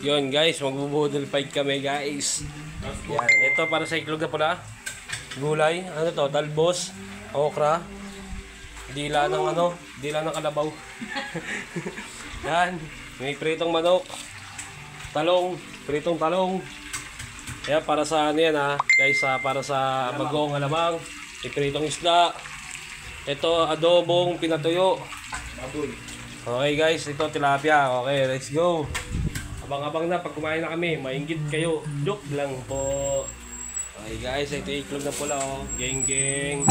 Yun guys, magbubudol fight kami guys. Yan, ito para sa iklog na pula. Gulay, ano to, talbos, okra. Dila ng kalabaw. Yan, may pritong manok. Talong, pritong talong. Yan, para sa ano yan ha, guys, para sa bagong alamang. May pritong isda. Ito, adobong pinatuyo. Okay guys, ito tilapia. Okay, let's go. Abang-abang na pag kumain na kami, mainggit kayo. Joke lang po. Okay guys, ito yung iklog na pula oh. Geng geng.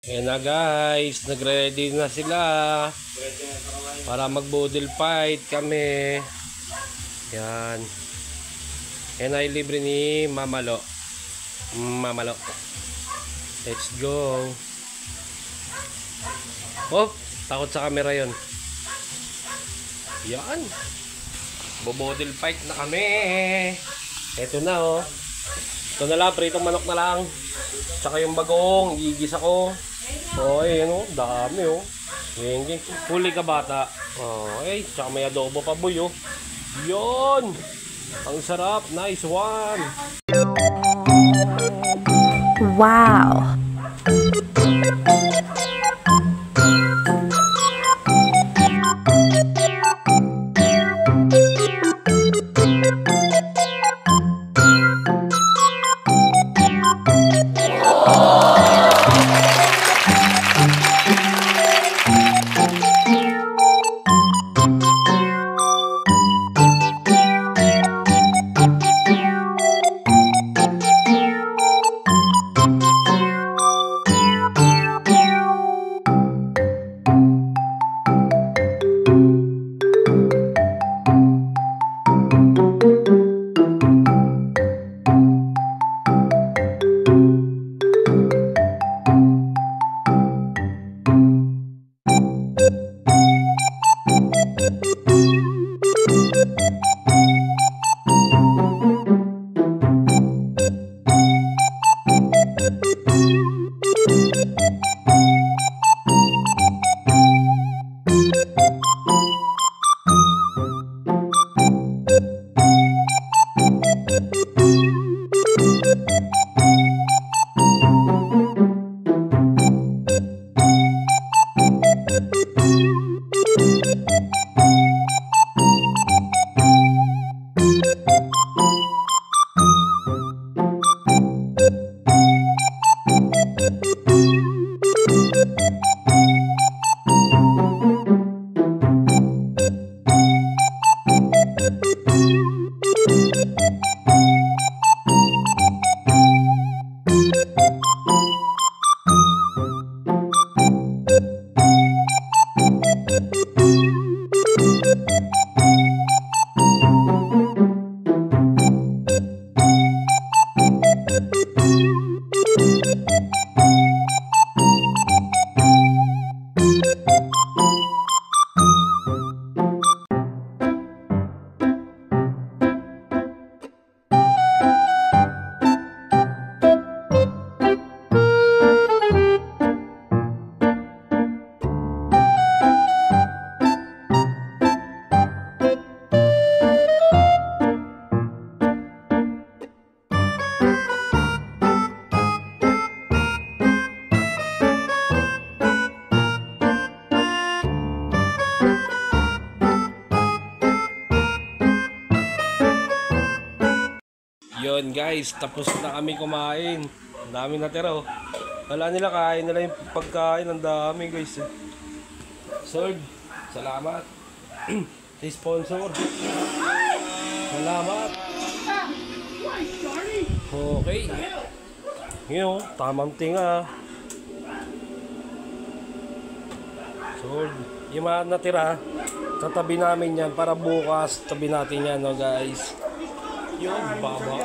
Ayan na guys, nagready na sila para mag-budol fight kami. Yan. Yan ay libre ni Mamalo. Let's go. Oh, takot sa camera yon. Yan. Bubudol fight na kami. Ito na oh. Ito na lang, pritong manok na lang. Tsaka yung bagong, igigisa ko. Okay, ano, dami oh. Geng-geng. Huli ka bata. Okay, tsaka may adobo pa boy oh. Yun! Ang sarap, nice one! Wow! Yun guys, tapos na kami kumain. Ang dami natira oh. Wala nila, kain nila yung pagkain. Ang dami guys. Sword, salamat. Sa sponsor. Salamat. Okay. Yun, tamang tinga. Sword. Yung mga natira, tatabi namin yan para bukas tabi natin yan, no guys. Yun, baba.